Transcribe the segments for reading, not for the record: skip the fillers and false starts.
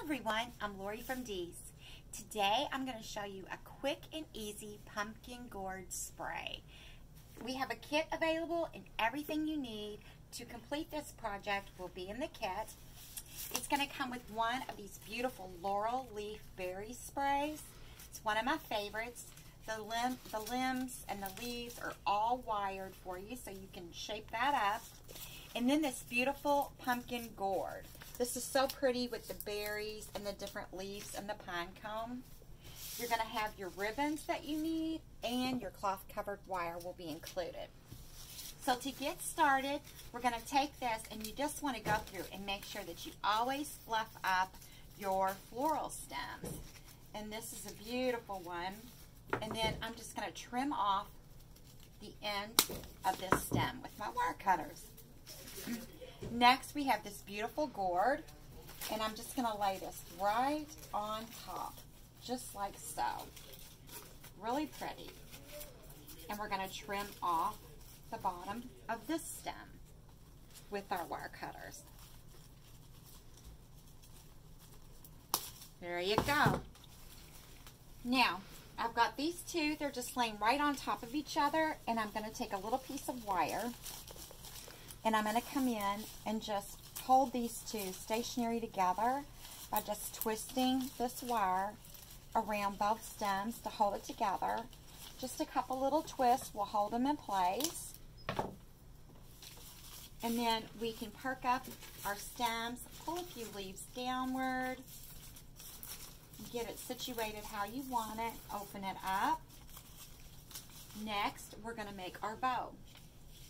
everyone, I'm Lorie from DEE. Today I'm going to show you a quick and easy pumpkin gourd spray. We have a kit available and everything you need to complete this project will be in the kit. It's going to come with one of these beautiful Laurel leaf berry sprays. It's one of my favorites. The limbs and the leaves are all wired for you so you can shape that up. And then this beautiful pumpkin gourd. This is so pretty with the berries and the different leaves and the pine cone. You're going to have your ribbons that you need and your cloth covered wire will be included. So to get started, we're going to take this and you just want to go through and make sure that you always fluff up your floral stems. And this is a beautiful one. And then I'm just going to trim off the end of this stem with my wire cutters. Next, we have this beautiful gourd, and I'm just going to lay this right on top, just like so. Really pretty. And we're going to trim off the bottom of this stem with our wire cutters. There you go. Now, I've got these two. They're just laying right on top of each other, and I'm going to take a little piece of wire, and I'm going to come in and just hold these two stationary together by just twisting this wire around both stems to hold it together. Just a couple little twists will hold them in place. And then we can perk up our stems, pull a few leaves downward, get it situated how you want it, open it up. Next, we're going to make our bow.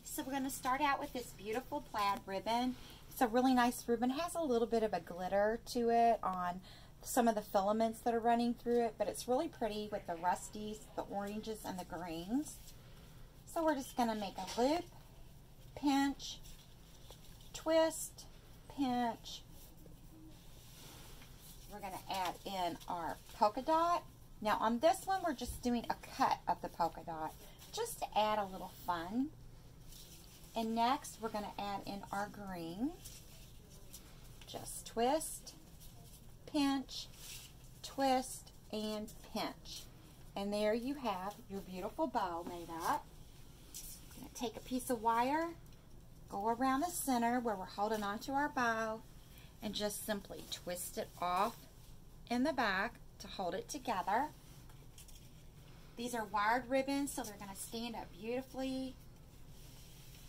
So we're going to start out with this beautiful plaid ribbon. It's a really nice ribbon. It has a little bit of a glitter to it on some of the filaments that are running through it, but it's really pretty with the rusties, the oranges, and the greens. So we're just going to make a loop, pinch, twist, pinch. We're going to add in our polka dot. Now on this one, we're just doing a cut of the polka dot just to add a little fun. And next, we're going to add in our green. Just twist, pinch, twist, and pinch. And there you have your beautiful bow made up. I'm going to take a piece of wire, go around the center where we're holding onto our bow, and just simply twist it off in the back to hold it together. These are wired ribbons, so they're going to stand up beautifully.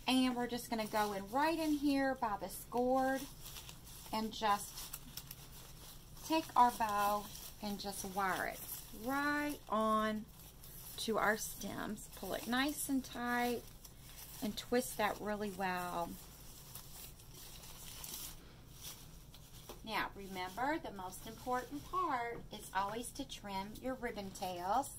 And we're just going to go in right in here by this gourd and just take our bow and just wire it right on to our stems. Pull it nice and tight and twist that really well. Now, remember, the most important part is always to trim your ribbon tails.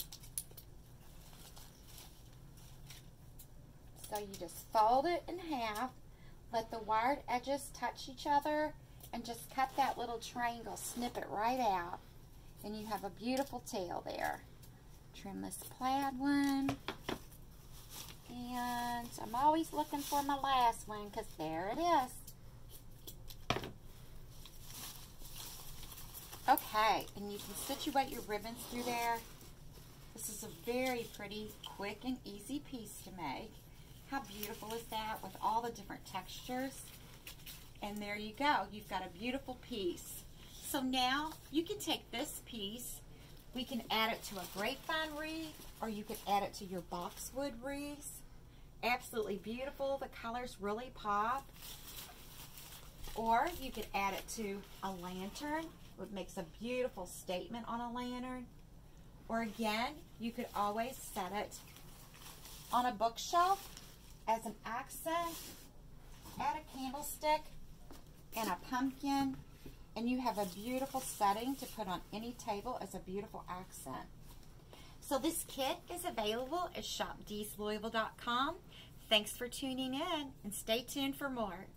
So you just fold it in half, let the wired edges touch each other, and just cut that little triangle, snip it right out, and you have a beautiful tail there. Trim this plaid one, and I'm always looking for my last one because there it is. Okay, and you can situate your ribbons through there. This is a very pretty, quick, and easy piece to make. How beautiful is that with all the different textures? And there you go. You've got a beautiful piece. So now you can take this piece, we can add it to a grapevine wreath, or you could add it to your boxwood wreaths. Absolutely beautiful. The colors really pop. Or you could add it to a lantern. It makes a beautiful statement on a lantern. Or again, you could always set it on a bookshelf as an accent. Add a candlestick and a pumpkin, and you have a beautiful setting to put on any table as a beautiful accent. So this kit is available at shopdeeslouisville.com. Thanks for tuning in, and stay tuned for more.